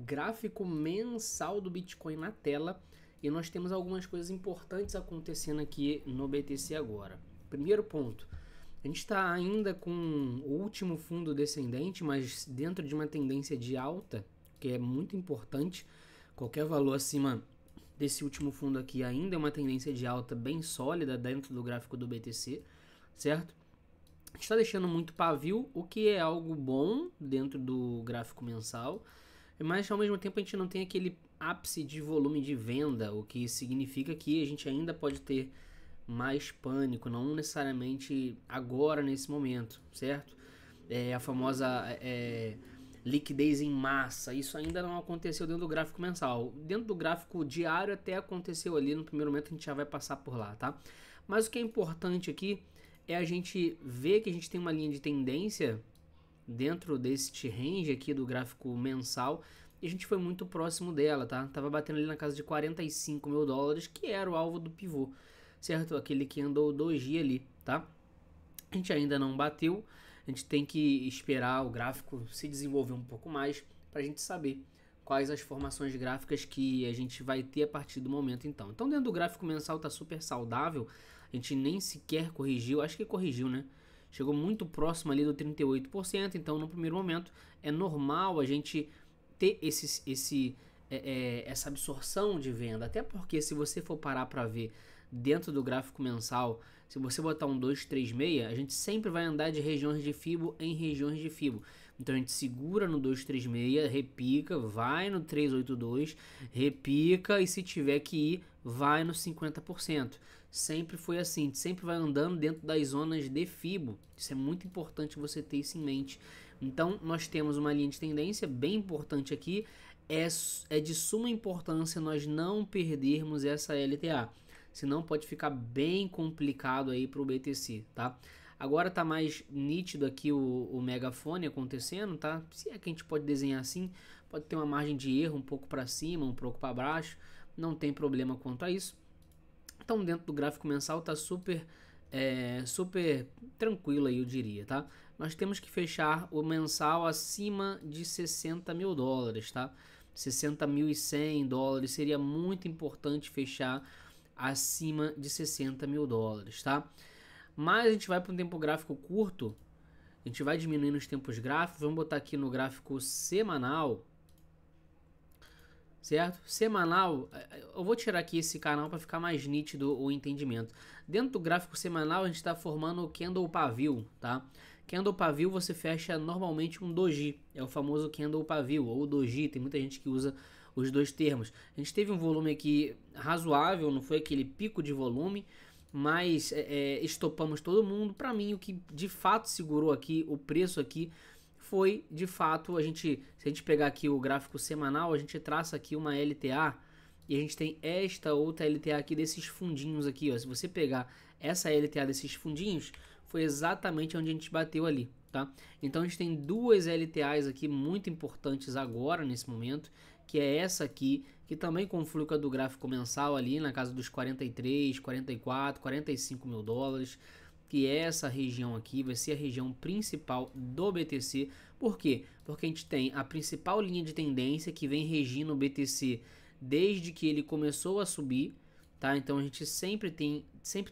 Gráfico mensal do Bitcoin na tela e nós temos algumas coisas importantes acontecendo aqui no BTC agora. Primeiro ponto, a gente está ainda com o último fundo descendente, mas dentro de uma tendência de alta, que é muito importante. Qualquer valor acima desse último fundo aqui ainda é uma tendência de alta bem sólida dentro do gráfico do BTC, certo? A gente está deixando muito pavio, o que é algo bom dentro do gráfico mensal, mas ao mesmo tempo a gente não tem aquele ápice de volume de venda, o que significa que a gente ainda pode ter mais pânico, não necessariamente agora nesse momento, certo? A famosa liquidez em massa, isso ainda não aconteceu dentro do gráfico mensal. Dentro do gráfico diário até aconteceu ali, no primeiro momento a gente já vai passar por lá, tá? Mas o que é importante aqui é a gente ver que a gente tem uma linha de tendência dentro desse range aqui do gráfico mensal e a gente foi muito próximo dela, tá? Tava batendo ali na casa de 45 mil dólares, que era o alvo do pivô, certo? Aquele que andou doji ali, tá? A gente ainda não bateu, a gente tem que esperar o gráfico se desenvolver um pouco mais para a gente saber quais as formações gráficas que a gente vai ter a partir do momento então. Então dentro do gráfico mensal tá super saudável, a gente nem sequer corrigiu, acho que corrigiu, né? Chegou muito próximo ali do 38%, então no primeiro momento é normal a gente ter essa absorção de venda, até porque se você for parar para ver dentro do gráfico mensal, se você botar um 236, a gente sempre vai andar de regiões de Fibo em regiões de Fibo. Então a gente segura no 236, repica, vai no 382, repica e se tiver que ir, vai no 50%. Sempre foi assim, a gente sempre vai andando dentro das zonas de Fibo. Isso é muito importante você ter isso em mente. Então nós temos uma linha de tendência bem importante aqui. É de suma importância nós não perdermos essa LTA. Senão pode ficar bem complicado aí para o BTC, tá? Agora tá mais nítido aqui o megafone acontecendo, tá? Se é que a gente pode desenhar assim, pode ter uma margem de erro um pouco para cima, um pouco para baixo, não tem problema quanto a isso. Então dentro do gráfico mensal tá super tranquilo aí, eu diria, tá? Nós temos que fechar o mensal acima de 60 mil dólares, tá? 60.100 dólares seria muito importante fechar acima de 60 mil dólares, tá? Mas a gente vai para um tempo gráfico curto, a gente vai diminuindo os tempos gráficos, vamos botar aqui no gráfico semanal, certo? Semanal, eu vou tirar aqui esse canal para ficar mais nítido o entendimento. Dentro do gráfico semanal a gente está formando o candle pavio, tá? Candle pavio você fecha normalmente um doji, é o famoso candle pavio ou doji, tem muita gente que usa os dois termos. A gente teve um volume aqui razoável, não foi aquele pico de volume, mas estopamos todo mundo. Para mim o que de fato segurou aqui o preço aqui foi de fato se a gente pegar aqui o gráfico semanal, a gente traça aqui uma LTA e a gente tem esta outra LTA aqui desses fundinhos aqui, ó. Se você pegar essa LTA desses fundinhos, foi exatamente onde a gente bateu ali, tá? Então a gente tem duas LTAs aqui muito importantes agora nesse momento, que é essa aqui, que também conflui com a do gráfico mensal ali na casa dos 43, 44, 45 mil dólares, que é essa região aqui, vai ser a região principal do BTC. Por quê? Porque a gente tem a principal linha de tendência que vem regindo o BTC desde que ele começou a subir, tá? Então a gente sempre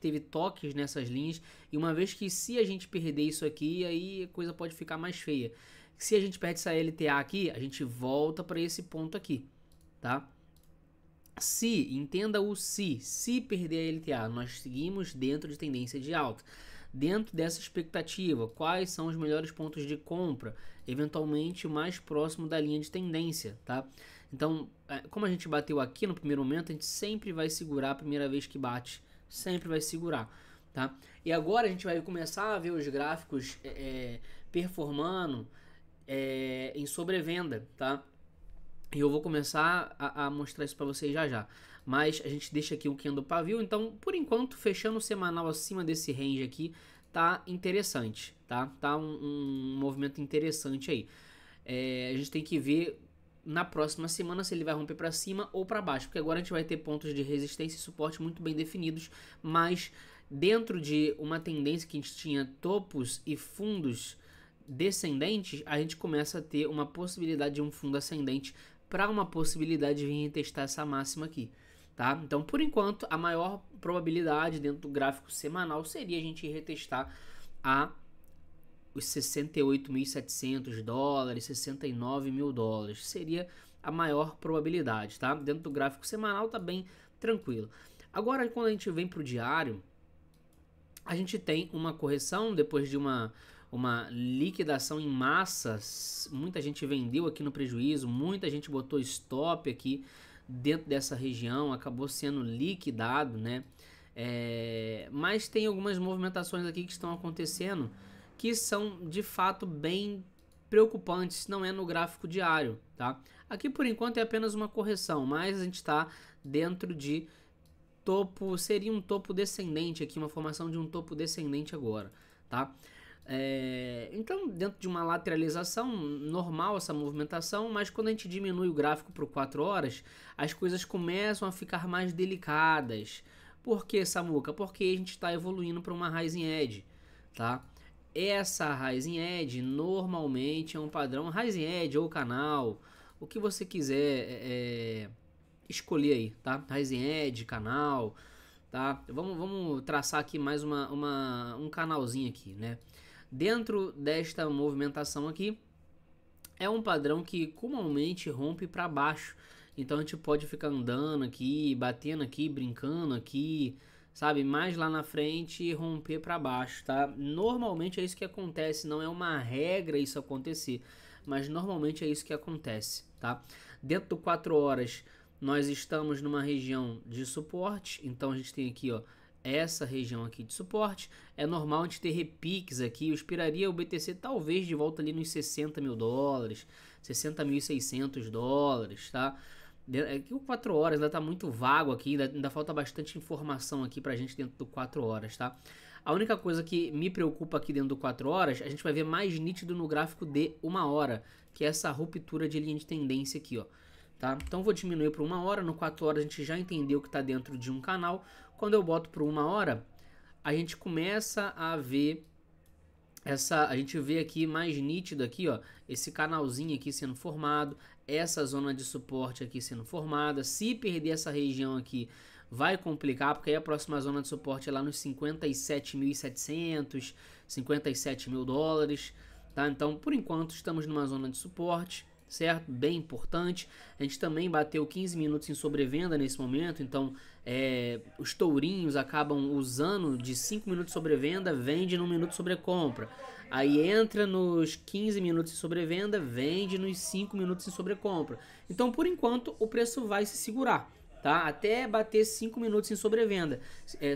teve toques nessas linhas, e uma vez que se a gente perder isso aqui, aí a coisa pode ficar mais feia. Se a gente perde essa LTA aqui, a gente volta para esse ponto aqui, tá? Entenda o se perder a LTA, nós seguimos dentro de tendência de alta. Dentro dessa expectativa, quais são os melhores pontos de compra? Eventualmente o mais próximo da linha de tendência, tá? Então, como a gente bateu aqui no primeiro momento, a gente sempre vai segurar a primeira vez que bate, sempre vai segurar, tá? E agora a gente vai começar a ver os gráficos performando em sobrevenda, tá? E eu vou começar a mostrar isso para vocês já já. Mas a gente deixa aqui o candle pavio. Então, por enquanto, fechando o semanal acima desse range aqui, tá interessante, tá? Tá um movimento interessante aí. A gente tem que ver na próxima semana se ele vai romper para cima ou para baixo. Porque agora a gente vai ter pontos de resistência e suporte muito bem definidos. Mas dentro de uma tendência que a gente tinha topos e fundos descendentes, a gente começa a ter uma possibilidade de um fundo ascendente para uma possibilidade de vir testar essa máxima aqui, tá? Então, por enquanto, a maior probabilidade dentro do gráfico semanal seria a gente retestar os 68.700 dólares, 69 mil dólares. Seria a maior probabilidade, tá? Dentro do gráfico semanal tá bem tranquilo. Agora, quando a gente vem para o diário, a gente tem uma correção depois de uma liquidação em massa. Muita gente vendeu aqui no prejuízo, muita gente botou stop aqui dentro dessa região, acabou sendo liquidado, né? Mas tem algumas movimentações aqui que estão acontecendo que são de fato bem preocupantes, não é no gráfico diário, tá? Aqui por enquanto é apenas uma correção, mas a gente está dentro de topo, seria um topo descendente aqui, uma formação de um topo descendente agora, tá? Então, dentro de uma lateralização, normal essa movimentação, mas quando a gente diminui o gráfico para 4 horas, as coisas começam a ficar mais delicadas. Por que, Samuca? Porque a gente está evoluindo para uma Rising Edge, tá? Essa Rising Edge normalmente é um padrão Rising Edge ou canal, o que você quiser escolher aí, tá? Rising Edge, canal, tá? Vamos traçar aqui mais um canalzinho aqui, né? Dentro desta movimentação aqui, é um padrão que comumente rompe para baixo. Então a gente pode ficar andando aqui, batendo aqui, brincando aqui, sabe? Mais lá na frente romper para baixo, tá? Normalmente é isso que acontece, não é uma regra isso acontecer, mas normalmente é isso que acontece, tá? Dentro do 4 horas, nós estamos numa região de suporte, então a gente tem aqui, ó, essa região aqui de suporte. É normal a gente ter repiques aqui. Eu esperaria o BTC talvez de volta ali nos 60 mil dólares, 60.600 dólares, tá? Aqui o 4 horas ainda tá muito vago aqui, ainda falta bastante informação aqui pra gente dentro do 4 horas, tá? A única coisa que me preocupa aqui dentro do 4 horas, a gente vai ver mais nítido no gráfico de 1 hora, que é essa ruptura de linha de tendência aqui, ó. Tá? Então vou diminuir para 1 hora, no 4 horas a gente já entendeu que está dentro de um canal. Quando eu boto para 1 hora, a gente começa a ver a gente vê aqui mais nítido aqui, ó, esse canalzinho aqui sendo formado, essa zona de suporte aqui sendo formada. Se perder essa região aqui, vai complicar, porque aí a próxima zona de suporte é lá nos 57.700, 57 mil dólares, tá? Então, por enquanto, estamos numa zona de suporte, certo? Bem importante. A gente também bateu 15 minutos em sobrevenda nesse momento, então os tourinhos acabam usando de 5 minutos de sobrevenda, vende num minuto de sobrecompra. Aí entra nos 15 minutos de sobrevenda, vende nos 5 minutos de sobrecompra. Então, por enquanto, o preço vai se segurar, tá? Até bater 5 minutos em sobrevenda,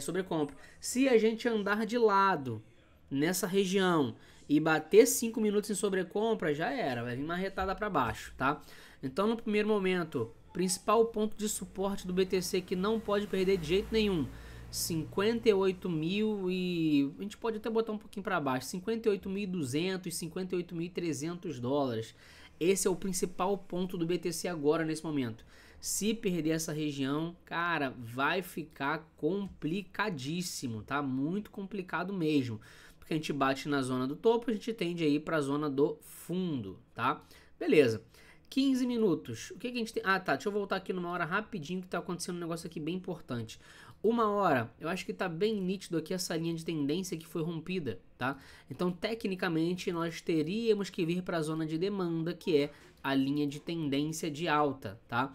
sobrecompra. Se a gente andar de lado nessa região e bater 5 minutos em sobrecompra, já era, vai vir uma retada para baixo, tá? Então, no primeiro momento, principal ponto de suporte do BTC que não pode perder de jeito nenhum, 58 mil e a gente pode até botar um pouquinho para baixo, 58.200, 58.300 dólares. Esse é o principal ponto do BTC agora nesse momento. Se perder essa região, cara, vai ficar complicadíssimo, tá? Muito complicado mesmo. Porque a gente bate na zona do topo, a gente tende a ir para a zona do fundo, tá? Beleza. 15 minutos. O que a gente tem? Ah, tá. Deixa eu voltar aqui numa hora rapidinho que tá acontecendo um negócio aqui bem importante. 1 hora, eu acho que tá bem nítido aqui essa linha de tendência que foi rompida, tá? Então, tecnicamente, nós teríamos que vir para a zona de demanda, que é a linha de tendência de alta, tá?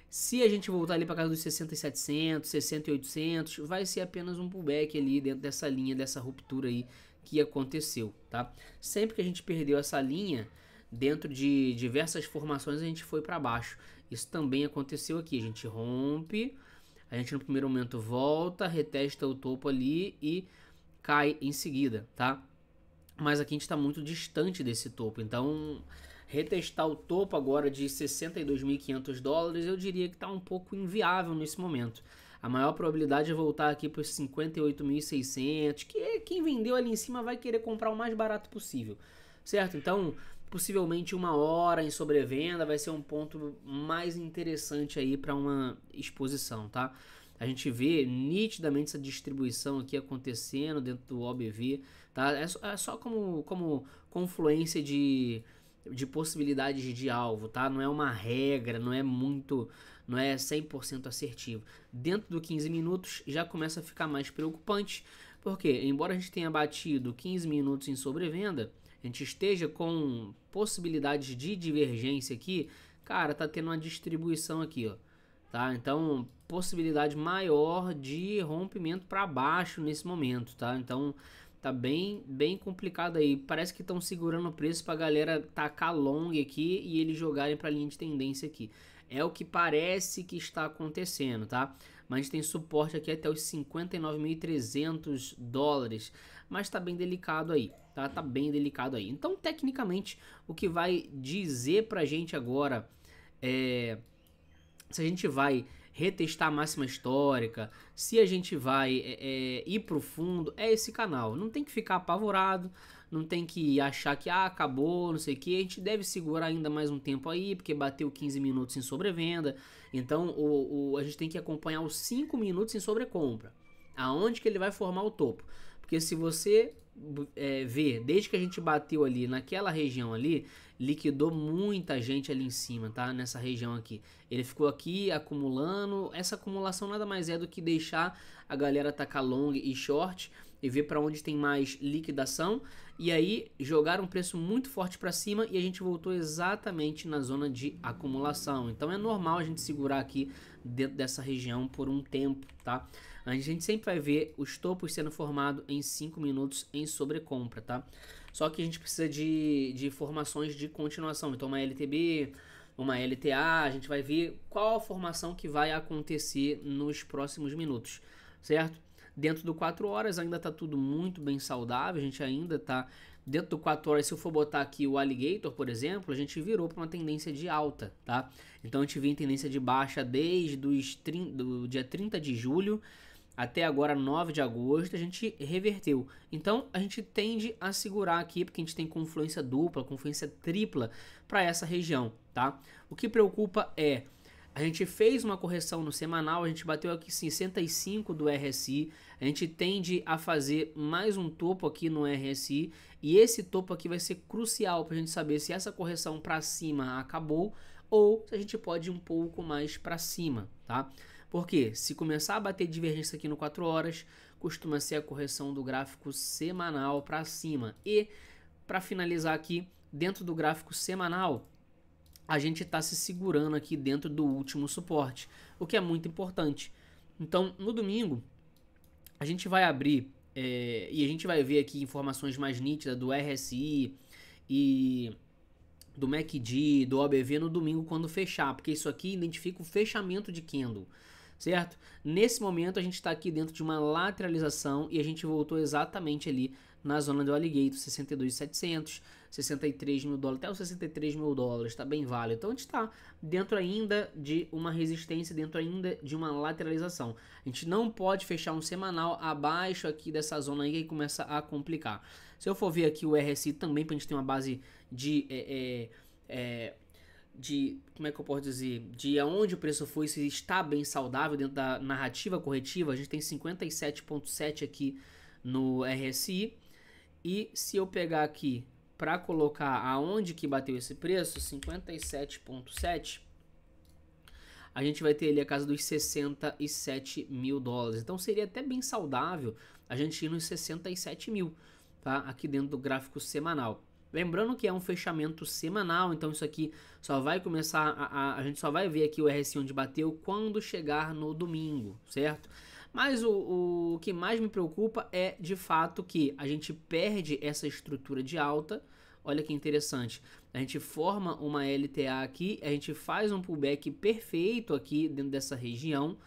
Se a gente voltar ali para casa dos 60.700, 60.800, vai ser apenas um pullback ali dentro dessa linha, dessa ruptura aí que aconteceu, tá? Sempre que a gente perdeu essa linha, dentro de diversas formações a gente foi para baixo. Isso também aconteceu aqui, a gente rompe, a gente no primeiro momento volta, retesta o topo ali e cai em seguida, tá? Mas aqui a gente está muito distante desse topo, então retestar o topo agora de 62.500 dólares eu diria que está um pouco inviável nesse momento. A maior probabilidade é voltar aqui para os 58.600, que quem vendeu ali em cima vai querer comprar o mais barato possível, certo? Então, possivelmente 1 hora em sobrevenda vai ser um ponto mais interessante aí para uma exposição, tá? A gente vê nitidamente essa distribuição aqui acontecendo dentro do OBV, tá? É só como confluência de de possibilidades de alvo, tá? Não é uma regra, não é 100% assertivo. Dentro do 15 minutos já começa a ficar mais preocupante, porque embora a gente tenha batido 15 minutos em sobrevenda, a gente esteja com possibilidades de divergência aqui, cara, tá tendo uma distribuição aqui, ó, tá? Então, possibilidade maior de rompimento para baixo nesse momento, tá? Então, tá bem complicado aí. Parece que estão segurando o preço pra galera tacar long aqui e eles jogarem pra linha de tendência aqui. É o que parece que está acontecendo, tá? Mas a gente tem suporte aqui até os 59.300 dólares. Mas tá bem delicado aí, tá? Tá bem delicado aí. Então, tecnicamente, o que vai dizer pra gente agora é se a gente vai retestar a máxima histórica, se a gente vai ir pro fundo, é esse canal. Não tem que ficar apavorado, não tem que achar que acabou, não sei o que. A gente deve segurar ainda mais um tempo aí, porque bateu 15 minutos em sobrevenda. Então a gente tem que acompanhar os 5 minutos em sobrecompra, aonde que ele vai formar o topo. Porque se você ver, desde que a gente bateu ali naquela região ali, liquidou muita gente ali em cima, tá? Nessa região aqui. Ele ficou aqui acumulando. Essa acumulação nada mais é do que deixar a galera tacar long e short e ver para onde tem mais liquidação. E aí jogaram um preço muito forte para cima e a gente voltou exatamente na zona de acumulação. Então é normal a gente segurar aqui dentro dessa região por um tempo, tá? A gente sempre vai ver os topos sendo formados em 5 minutos em sobrecompra, tá? Só que a gente precisa de formações de continuação. Então uma LTB, uma LTA, a gente vai ver qual a formação que vai acontecer nos próximos minutos, certo? Dentro do 4 horas ainda tá tudo muito bem saudável, a gente ainda tá dentro do 4 horas. Se eu for botar aqui o Alligator, por exemplo, a gente virou para uma tendência de alta, tá? Então a gente vinha em tendência de baixa desde do dia 30 de julho até agora 9 de agosto, a gente reverteu. Então a gente tende a segurar aqui, porque a gente tem confluência dupla, confluência tripla para essa região, tá? O que preocupa é, a gente fez uma correção no semanal, a gente bateu aqui 65 do RSI, a gente tende a fazer mais um topo aqui no RSI, e esse topo aqui vai ser crucial para a gente saber se essa correção para cima acabou ou se a gente pode ir um pouco mais para cima, tá? Porque se começar a bater divergência aqui no 4 horas, costuma ser a correção do gráfico semanal para cima. E para finalizar aqui, dentro do gráfico semanal, a gente está se segurando aqui dentro do último suporte, o que é muito importante. Então, no domingo, a gente vai abrir e a gente vai ver aqui informações mais nítidas do RSI e do MACD, do OBV no domingo quando fechar, porque isso aqui identifica o fechamento de candle, certo? Nesse momento a gente está aqui dentro de uma lateralização e a gente voltou exatamente ali na zona do Alligator, 62.700, 63 mil dólares, até os 63 mil dólares, tá bem válido. Então a gente está dentro ainda de uma resistência, dentro ainda de uma lateralização. A gente não pode fechar um semanal abaixo aqui dessa zona aí que começa a complicar. Se eu for ver aqui o RSI também, para a gente ter uma base de como é que eu posso dizer, de aonde o preço foi, se está bem saudável dentro da narrativa corretiva, a gente tem 57.7 aqui no RSI, e se eu pegar aqui para colocar aonde que bateu esse preço, 57.7, a gente vai ter ali a casa dos 67 mil dólares, então seria até bem saudável a gente ir nos 67 mil, tá? Aqui dentro do gráfico semanal. Lembrando que é um fechamento semanal, então isso aqui só vai começar, a gente só vai ver aqui o RSI onde bateu quando chegar no domingo, certo? Mas o que mais me preocupa é de fato que a gente perde essa estrutura de alta. Olha que interessante, a gente forma uma LTA aqui, a gente faz um pullback perfeito aqui dentro dessa região,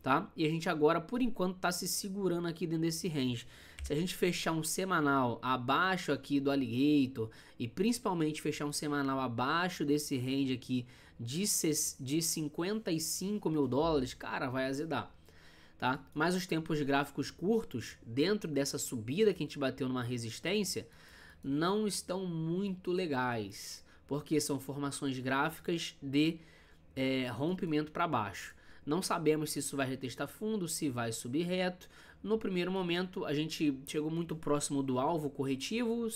tá? E a gente agora, por enquanto, está se segurando aqui dentro desse range. Se a gente fechar um semanal abaixo aqui do Alligator e principalmente fechar um semanal abaixo desse range aqui de 55 mil dólares, cara, vai azedar, tá? Mas os tempos gráficos curtos, dentro dessa subida que a gente bateu numa resistência, não estão muito legais, porque são formações gráficas de rompimento para baixo. Não sabemos se isso vai retestar fundo, se vai subir reto. No primeiro momento, a gente chegou muito próximo do alvo corretivo,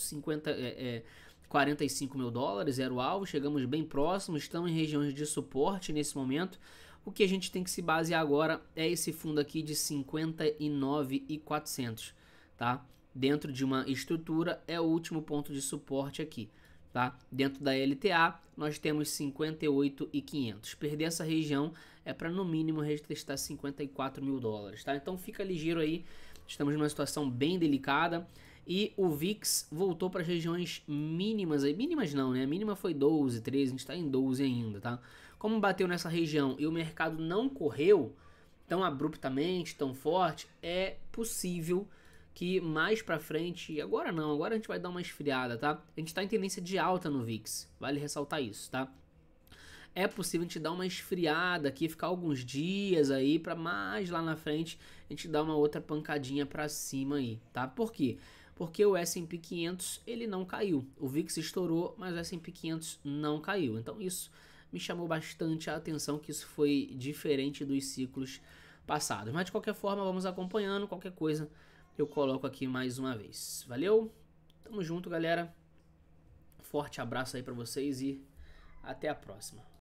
45 mil dólares era o alvo, chegamos bem próximo, estamos em regiões de suporte nesse momento. O que a gente tem que se basear agora é esse fundo aqui de 59.400, tá? Dentro de uma estrutura é o último ponto de suporte aqui, tá? Dentro da LTA nós temos 58.500. Perder essa região é para no mínimo retestar 54 mil dólares, tá? Então fica ligeiro aí, estamos numa situação bem delicada. E o VIX voltou para as regiões mínimas aí, mínimas não, né? A mínima foi 12, 13, a gente está em 12 ainda, tá? Como bateu nessa região e o mercado não correu tão abruptamente, tão forte, é possível que mais para frente, agora não, agora a gente vai dar uma esfriada, tá? A gente está em tendência de alta no VIX, vale ressaltar isso, tá? É possível a gente dar uma esfriada aqui, ficar alguns dias aí para mais lá na frente a gente dar uma outra pancadinha para cima aí, tá? Por quê? Porque o S&P 500 ele não caiu, o VIX estourou, mas o S&P 500 não caiu. Então isso me chamou bastante a atenção, que isso foi diferente dos ciclos passados. Mas de qualquer forma vamos acompanhando, qualquer coisa eu coloco aqui mais uma vez. Valeu? Tamo junto, galera. Forte abraço aí para vocês e até a próxima.